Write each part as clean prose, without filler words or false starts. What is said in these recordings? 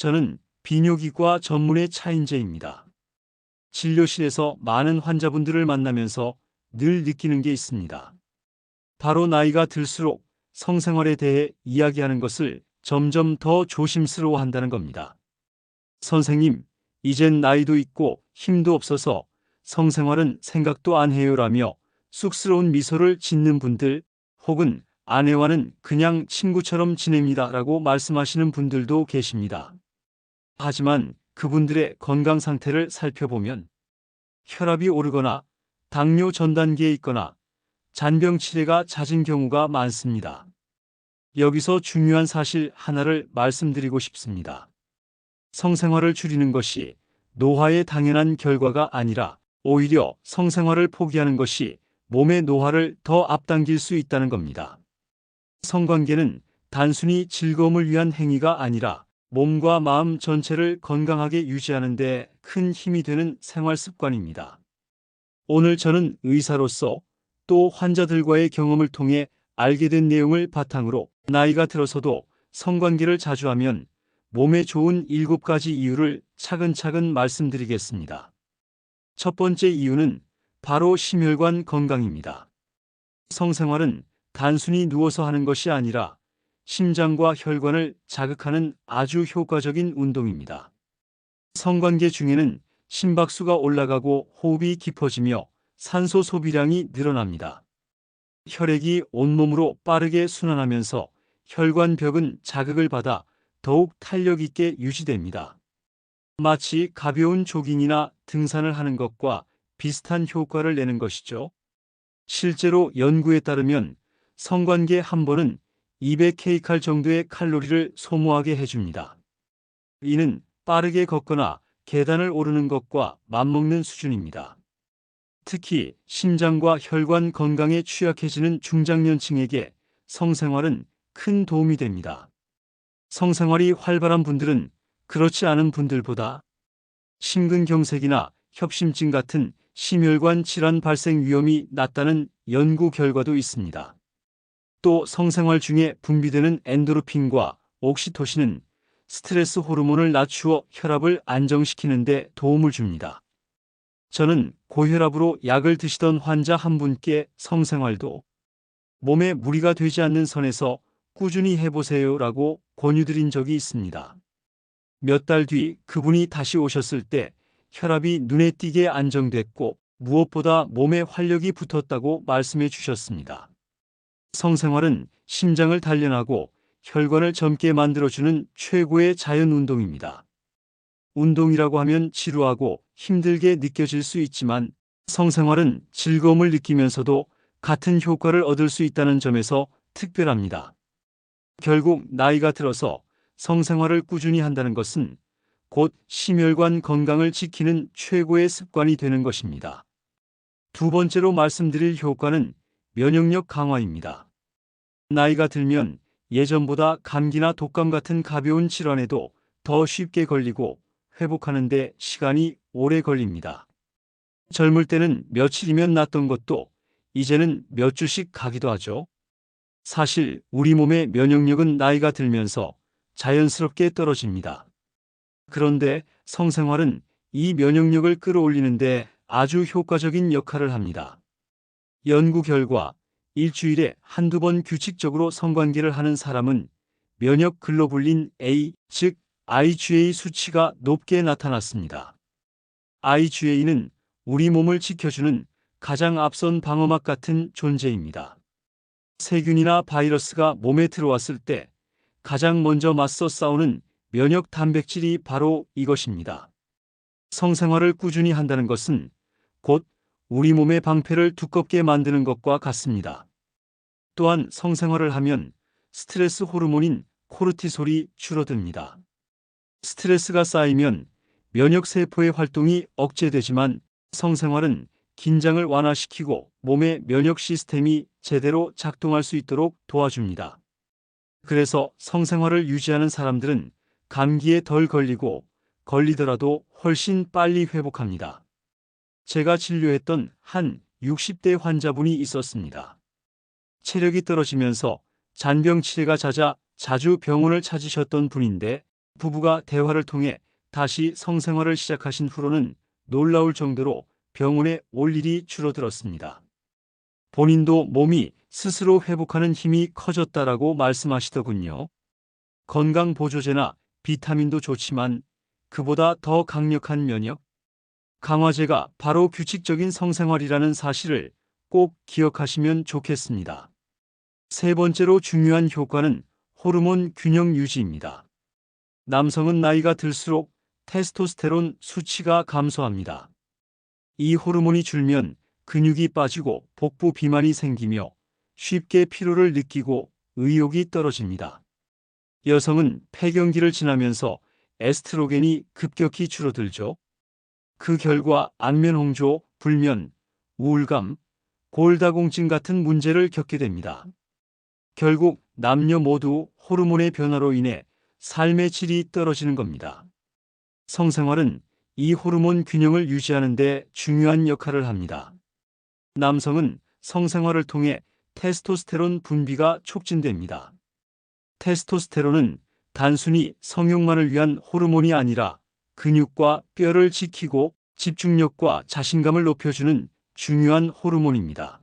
저는 비뇨기과 전문의 차인재입니다. 진료실에서 많은 환자분들을 만나면서 늘 느끼는 게 있습니다. 바로 나이가 들수록 성생활에 대해 이야기하는 것을 점점 더 조심스러워 한다는 겁니다. 선생님, 이젠 나이도 있고 힘도 없어서 성생활은 생각도 안 해요라며 쑥스러운 미소를 짓는 분들, 혹은 아내와는 그냥 친구처럼 지냅니다라고 말씀하시는 분들도 계십니다. 하지만 그분들의 건강 상태를 살펴보면 혈압이 오르거나 당뇨 전 단계에 있거나 잔병 치레가 잦은 경우가 많습니다. 여기서 중요한 사실 하나를 말씀드리고 싶습니다. 성생활을 줄이는 것이 노화의 당연한 결과가 아니라 오히려 성생활을 포기하는 것이 몸의 노화를 더 앞당길 수 있다는 겁니다. 성관계는 단순히 즐거움을 위한 행위가 아니라 몸과 마음 전체를 건강하게 유지하는 데 큰 힘이 되는 생활 습관입니다. 오늘 저는 의사로서 또 환자들과의 경험을 통해 알게 된 내용을 바탕으로 나이가 들어서도 성관계를 자주 하면 몸에 좋은 7가지 이유를 차근차근 말씀드리겠습니다. 첫 번째 이유는 바로 심혈관 건강입니다. 성생활은 단순히 누워서 하는 것이 아니라 심장과 혈관을 자극하는 아주 효과적인 운동입니다. 성관계 중에는 심박수가 올라가고 호흡이 깊어지며 산소 소비량이 늘어납니다. 혈액이 온몸으로 빠르게 순환하면서 혈관벽은 자극을 받아 더욱 탄력 있게 유지됩니다. 마치 가벼운 조깅이나 등산을 하는 것과 비슷한 효과를 내는 것이죠. 실제로 연구에 따르면 성관계 한 번은 200kcal 정도의 칼로리를 소모하게 해줍니다. 이는 빠르게 걷거나 계단을 오르는 것과 맞먹는 수준입니다. 특히 심장과 혈관 건강에 취약해지는 중장년층에게 성생활은 큰 도움이 됩니다. 성생활이 활발한 분들은 그렇지 않은 분들보다 심근경색이나 협심증 같은 심혈관 질환 발생 위험이 낮다는 연구 결과도 있습니다. 또 성생활 중에 분비되는 엔도르핀과 옥시토신은 스트레스 호르몬을 낮추어 혈압을 안정시키는 데 도움을 줍니다. 저는 고혈압으로 약을 드시던 환자 한 분께 성생활도 몸에 무리가 되지 않는 선에서 꾸준히 해보세요라고 권유드린 적이 있습니다. 몇 달 뒤 그분이 다시 오셨을 때 혈압이 눈에 띄게 안정됐고 무엇보다 몸에 활력이 붙었다고 말씀해 주셨습니다. 성생활은 심장을 단련하고 혈관을 젊게 만들어주는 최고의 자연 운동입니다. 운동이라고 하면 지루하고 힘들게 느껴질 수 있지만 성생활은 즐거움을 느끼면서도 같은 효과를 얻을 수 있다는 점에서 특별합니다. 결국 나이가 들어서 성생활을 꾸준히 한다는 것은 곧 심혈관 건강을 지키는 최고의 습관이 되는 것입니다. 두 번째로 말씀드릴 효과는 면역력 강화입니다. 나이가 들면 예전보다 감기나 독감 같은 가벼운 질환에도 더 쉽게 걸리고 회복하는 데 시간이 오래 걸립니다. 젊을 때는 며칠이면 낫던 것도 이제는 몇 주씩 가기도 하죠. 사실 우리 몸의 면역력은 나이가 들면서 자연스럽게 떨어집니다. 그런데 성생활은 이 면역력을 끌어올리는데 아주 효과적인 역할을 합니다. 연구 결과 일주일에 한두 번 규칙적으로 성관계를 하는 사람은 면역 글로불린 A, 즉 IgA 수치가 높게 나타났습니다. IgA는 우리 몸을 지켜주는 가장 앞선 방어막 같은 존재입니다. 세균이나 바이러스가 몸에 들어왔을 때 가장 먼저 맞서 싸우는 면역 단백질이 바로 이것입니다. 성생활을 꾸준히 한다는 것은 곧 우리 몸의 방패를 두껍게 만드는 것과 같습니다. 또한 성생활을 하면 스트레스 호르몬인 코르티솔이 줄어듭니다. 스트레스가 쌓이면 면역세포의 활동이 억제되지만 성생활은 긴장을 완화시키고 몸의 면역 시스템이 제대로 작동할 수 있도록 도와줍니다. 그래서 성생활을 유지하는 사람들은 감기에 덜 걸리고 걸리더라도 훨씬 빨리 회복합니다. 제가 진료했던 한 60대 환자분이 있었습니다. 체력이 떨어지면서 잔병 치레가 잦아 자주 병원을 찾으셨던 분인데 부부가 대화를 통해 다시 성생활을 시작하신 후로는 놀라울 정도로 병원에 올 일이 줄어들었습니다. 본인도 몸이 스스로 회복하는 힘이 커졌다라고 말씀하시더군요. 건강보조제나 비타민도 좋지만 그보다 더 강력한 면역 강화제가 바로 규칙적인 성생활이라는 사실을 꼭 기억하시면 좋겠습니다. 세 번째로 중요한 효과는 호르몬 균형 유지입니다. 남성은 나이가 들수록 테스토스테론 수치가 감소합니다. 이 호르몬이 줄면 근육이 빠지고 복부 비만이 생기며 쉽게 피로를 느끼고 의욕이 떨어집니다. 여성은 폐경기를 지나면서 에스트로겐이 급격히 줄어들죠. 그 결과 안면홍조, 불면, 우울감, 골다공증 같은 문제를 겪게 됩니다. 결국 남녀 모두 호르몬의 변화로 인해 삶의 질이 떨어지는 겁니다. 성생활은 이 호르몬 균형을 유지하는 데 중요한 역할을 합니다. 남성은 성생활을 통해 테스토스테론 분비가 촉진됩니다. 테스토스테론은 단순히 성욕만을 위한 호르몬이 아니라 근육과 뼈를 지키고 집중력과 자신감을 높여주는 중요한 호르몬입니다.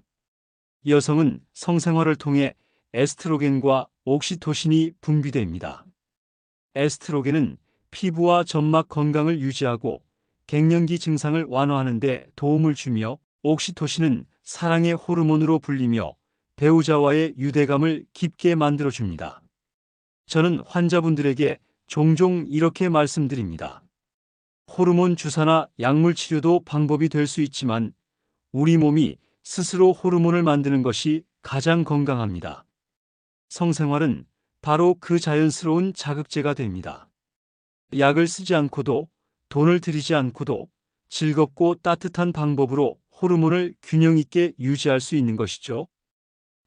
여성은 성생활을 통해 에스트로겐과 옥시토신이 분비됩니다. 에스트로겐은 피부와 점막 건강을 유지하고 갱년기 증상을 완화하는 데 도움을 주며 옥시토신은 사랑의 호르몬으로 불리며 배우자와의 유대감을 깊게 만들어줍니다. 저는 환자분들에게 종종 이렇게 말씀드립니다. 호르몬 주사나 약물 치료도 방법이 될 수 있지만 우리 몸이 스스로 호르몬을 만드는 것이 가장 건강합니다. 성생활은 바로 그 자연스러운 자극제가 됩니다. 약을 쓰지 않고도 돈을 들이지 않고도 즐겁고 따뜻한 방법으로 호르몬을 균형 있게 유지할 수 있는 것이죠.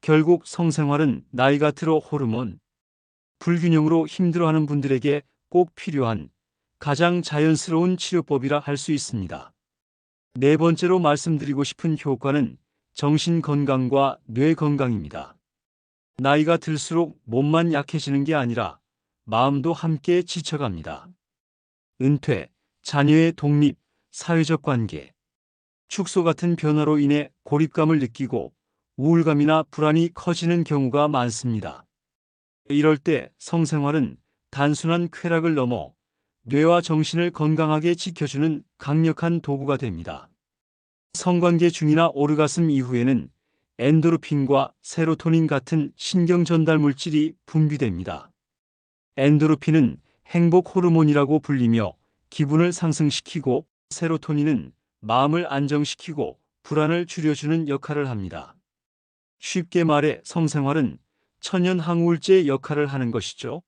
결국 성생활은 나이가 들어 호르몬 불균형으로 힘들어하는 분들에게 꼭 필요한 가장 자연스러운 치료법이라 할 수 있습니다. 네 번째로 말씀드리고 싶은 효과는 정신 건강과 뇌 건강입니다. 나이가 들수록 몸만 약해지는 게 아니라 마음도 함께 지쳐갑니다. 은퇴, 자녀의 독립, 사회적 관계, 축소 같은 변화로 인해 고립감을 느끼고 우울감이나 불안이 커지는 경우가 많습니다. 이럴 때 성생활은 단순한 쾌락을 넘어 뇌와 정신을 건강하게 지켜주는 강력한 도구가 됩니다. 성관계 중이나 오르가슴 이후에는 엔도르핀과 세로토닌 같은 신경 전달 물질이 분비됩니다. 엔도르핀은 행복 호르몬이라고 불리며 기분을 상승시키고 세로토닌은 마음을 안정시키고 불안을 줄여주는 역할을 합니다. 쉽게 말해 성생활은 천연항우울제 역할을 하는 것이죠.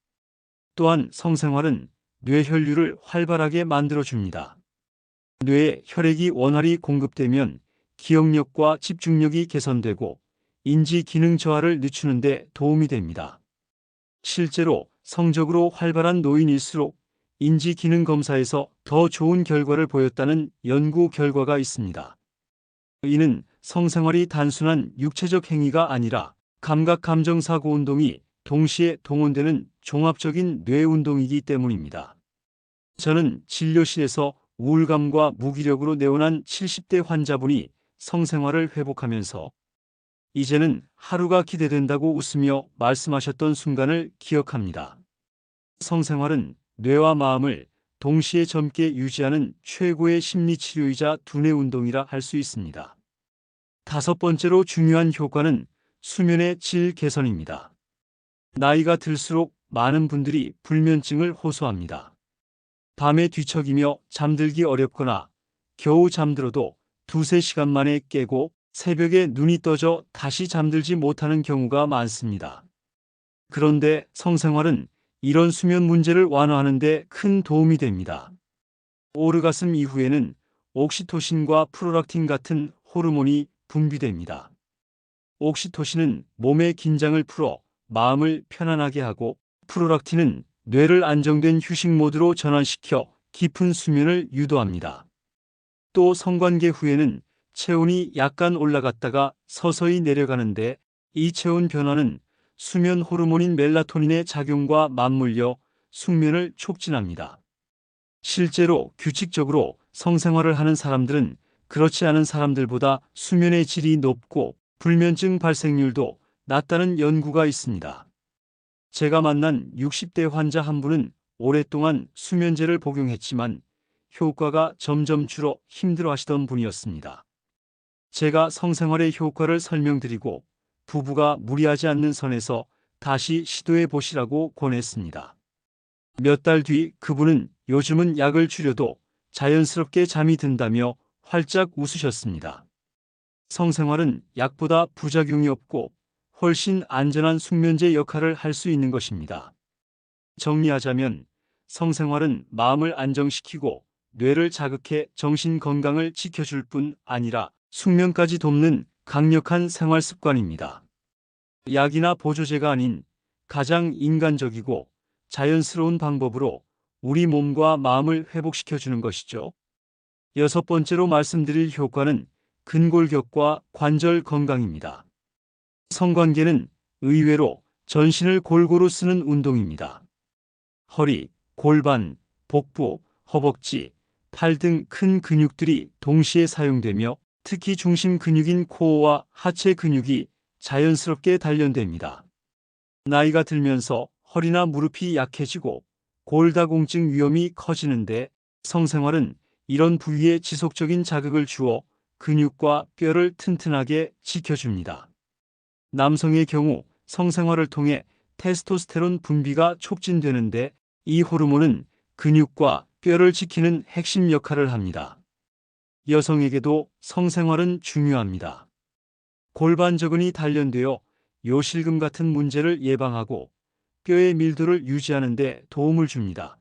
또한 성생활은 뇌혈류를 활발하게 만들어줍니다. 뇌에 혈액이 원활히 공급되면 기억력과 집중력이 개선되고 인지 기능 저하를 늦추는 데 도움이 됩니다. 실제로 성적으로 활발한 노인일수록 인지 기능 검사에서 더 좋은 결과를 보였다는 연구 결과가 있습니다. 이는 성생활이 단순한 육체적 행위가 아니라 감각 감정 사고 운동이 동시에 동원되는 종합적인 뇌 운동이기 때문입니다. 저는 진료실에서 우울감과 무기력으로 내원한 70대 환자분이 성생활을 회복하면서 이제는 하루가 기대된다고 웃으며 말씀하셨던 순간을 기억합니다. 성생활은 뇌와 마음을 동시에 젊게 유지하는 최고의 심리치료이자 두뇌 운동이라 할 수 있습니다. 다섯 번째로 중요한 효과는 수면의 질 개선입니다. 나이가 들수록 많은 분들이 불면증을 호소합니다. 밤에 뒤척이며 잠들기 어렵거나 겨우 잠들어도 두세 시간 만에 깨고 새벽에 눈이 떠져 다시 잠들지 못하는 경우가 많습니다. 그런데 성생활은 이런 수면 문제를 완화하는 데 큰 도움이 됩니다. 오르가슴 이후에는 옥시토신과 프롤락틴 같은 호르몬이 분비됩니다. 옥시토신은 몸의 긴장을 풀어 마음을 편안하게 하고 프롤락틴은 뇌를 안정된 휴식 모드로 전환시켜 깊은 수면을 유도합니다. 또 성관계 후에는 체온이 약간 올라갔다가 서서히 내려가는데 이 체온 변화는 수면 호르몬인 멜라토닌의 작용과 맞물려 숙면을 촉진합니다. 실제로 규칙적으로 성생활을 하는 사람들은 그렇지 않은 사람들보다 수면의 질이 높고 불면증 발생률도 낮다는 연구가 있습니다. 제가 만난 60대 환자 한 분은 오랫동안 수면제를 복용했지만 효과가 점점 줄어 힘들어하시던 분이었습니다. 제가 성생활의 효과를 설명드리고 부부가 무리하지 않는 선에서 다시 시도해 보시라고 권했습니다. 몇 달 뒤 그분은 요즘은 약을 줄여도 자연스럽게 잠이 든다며 활짝 웃으셨습니다. 성생활은 약보다 부작용이 없고 훨씬 안전한 숙면제 역할을 할 수 있는 것입니다. 정리하자면 성생활은 마음을 안정시키고 뇌를 자극해 정신 건강을 지켜줄 뿐 아니라 숙면까지 돕는 강력한 생활 습관입니다. 약이나 보조제가 아닌 가장 인간적이고 자연스러운 방법으로 우리 몸과 마음을 회복시켜주는 것이죠. 여섯 번째로 말씀드릴 효과는 근골격과 관절 건강입니다. 성관계는 의외로 전신을 골고루 쓰는 운동입니다. 허리, 골반, 복부, 허벅지, 팔 등 큰 근육들이 동시에 사용되며 특히 중심 근육인 코어와 하체 근육이 자연스럽게 단련됩니다. 나이가 들면서 허리나 무릎이 약해지고 골다공증 위험이 커지는데 성생활은 이런 부위에 지속적인 자극을 주어 근육과 뼈를 튼튼하게 지켜줍니다. 남성의 경우 성생활을 통해 테스토스테론 분비가 촉진되는데 이 호르몬은 근육과 뼈를 지키는 핵심 역할을 합니다. 여성에게도 성생활은 중요합니다. 골반저근이 단련되어 요실금 같은 문제를 예방하고 뼈의 밀도를 유지하는 데 도움을 줍니다.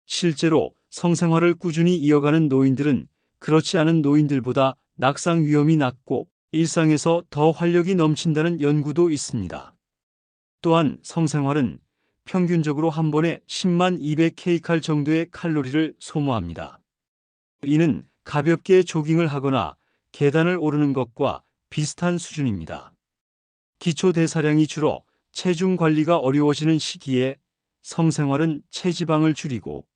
실제로 성생활을 꾸준히 이어가는 노인들은 그렇지 않은 노인들보다 낙상 위험이 낮고 일상에서 더 활력이 넘친다는 연구도 있습니다. 또한 성생활은 평균적으로 한 번에 10만 200kcal 정도의 칼로리를 소모합니다. 이는 가볍게 조깅을 하거나 계단을 오르는 것과 비슷한 수준입니다. 기초 대사량이 줄어 체중 관리가 어려워지는 시기에 성생활은 체지방을 줄이고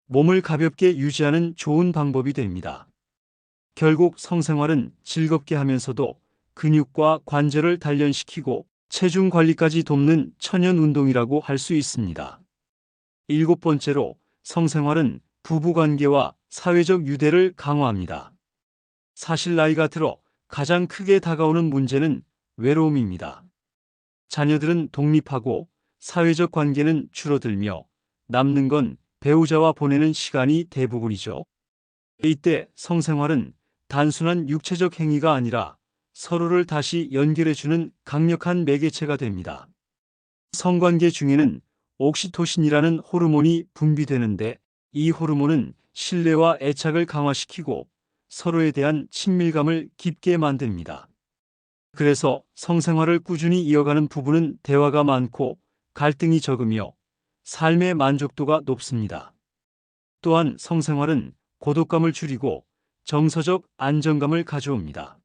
몸을 가볍게 유지하는 좋은 방법이 됩니다. 결국 성생활은 즐겁게 하면서도 근육과 관절을 단련시키고 체중 관리까지 돕는 천연 운동이라고 할 수 있습니다. 일곱 번째로 성생활은 부부관계와 사회적 유대를 강화합니다. 사실 나이가 들어 가장 크게 다가오는 문제는 외로움입니다. 자녀들은 독립하고 사회적 관계는 줄어들며 남는 건 배우자와 보내는 시간이 대부분이죠. 이때 성생활은 단순한 육체적 행위가 아니라 서로를 다시 연결해주는 강력한 매개체가 됩니다. 성관계 중에는 옥시토신이라는 호르몬이 분비되는데 이 호르몬은 신뢰와 애착을 강화시키고 서로에 대한 친밀감을 깊게 만듭니다. 그래서 성생활을 꾸준히 이어가는 부부는 대화가 많고 갈등이 적으며 삶의 만족도가 높습니다. 또한 성생활은 고독감을 줄이고 정서적 안정감을 가져옵니다.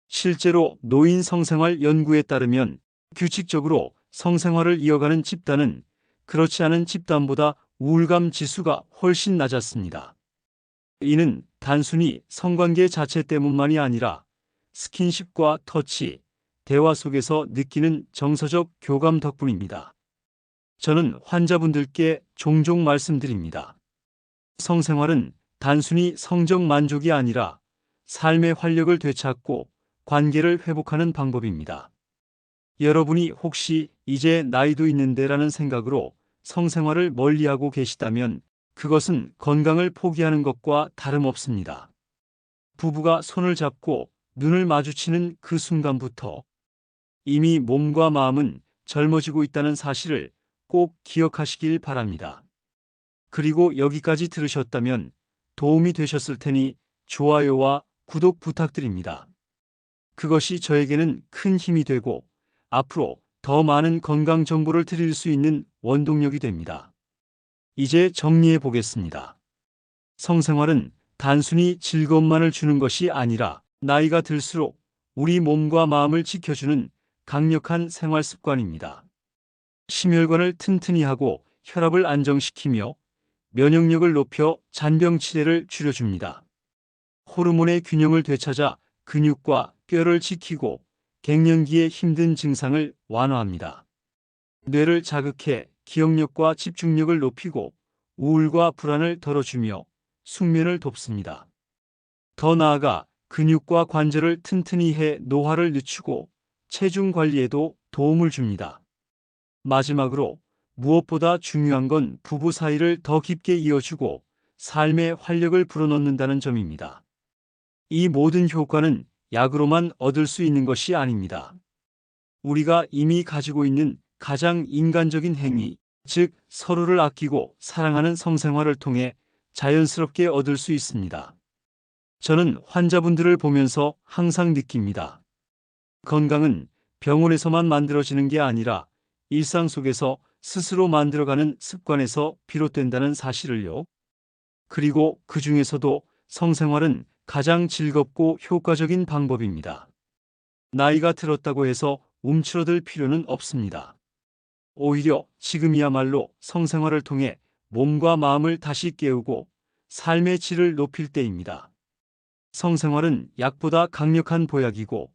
실제로 노인 성생활 연구에 따르면 규칙적으로 성생활을 이어가는 집단은 그렇지 않은 집단보다 우울감 지수가 훨씬 낮았습니다. 이는 단순히 성관계 자체 때문만이 아니라 스킨십과 터치, 대화 속에서 느끼는 정서적 교감 덕분입니다. 저는 환자분들께 종종 말씀드립니다. 성생활은 단순히 성적 만족이 아니라 삶의 활력을 되찾고 관계를 회복하는 방법입니다. 여러분이 혹시 이제 나이도 있는데라는 생각으로 성생활을 멀리하고 계시다면 그것은 건강을 포기하는 것과 다름없습니다. 부부가 손을 잡고 눈을 마주치는 그 순간부터 이미 몸과 마음은 젊어지고 있다는 사실을 꼭 기억하시길 바랍니다. 그리고 여기까지 들으셨다면 도움이 되셨을 테니 좋아요와 구독 부탁드립니다. 그것이 저에게는 큰 힘이 되고 앞으로 더 많은 건강 정보를 드릴 수 있는 원동력이 됩니다. 이제 정리해 보겠습니다. 성생활은 단순히 즐거움만을 주는 것이 아니라 나이가 들수록 우리 몸과 마음을 지켜주는 강력한 생활 습관입니다. 심혈관을 튼튼히 하고 혈압을 안정시키며 면역력을 높여 잔병 치레를 줄여줍니다. 호르몬의 균형을 되찾아 근육과 뼈를 지키고 갱년기의 힘든 증상을 완화합니다. 뇌를 자극해 기억력과 집중력을 높이고 우울과 불안을 덜어주며 숙면을 돕습니다. 더 나아가 근육과 관절을 튼튼히 해 노화를 늦추고 체중 관리에도 도움을 줍니다. 마지막으로 무엇보다 중요한 건 부부 사이를 더 깊게 이어주고 삶의 활력을 불어넣는다는 점입니다. 이 모든 효과는 약으로만 얻을 수 있는 것이 아닙니다. 우리가 이미 가지고 있는 가장 인간적인 행위, 즉 서로를 아끼고 사랑하는 성생활을 통해 자연스럽게 얻을 수 있습니다. 저는 환자분들을 보면서 항상 느낍니다. 건강은 병원에서만 만들어지는 게 아니라 일상 속에서 스스로 만들어가는 습관에서 비롯된다는 사실을요. 그리고 그 중에서도 성생활은 가장 즐겁고 효과적인 방법입니다. 나이가 들었다고 해서 움츠러들 필요는 없습니다. 오히려 지금이야말로 성생활을 통해 몸과 마음을 다시 깨우고 삶의 질을 높일 때입니다. 성생활은 약보다 강력한 보약이고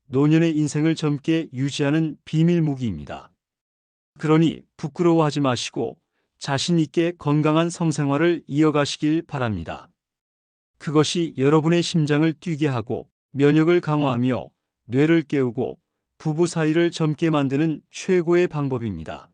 노년의 인생을 젊게 유지하는 비밀 무기입니다. 그러니 부끄러워하지 마시고 자신 있게 건강한 성생활을 이어가시길 바랍니다. 그것이 여러분의 심장을 뛰게 하고 면역을 강화하며 뇌를 깨우고 부부 사이를 젊게 만드는 최고의 방법입니다.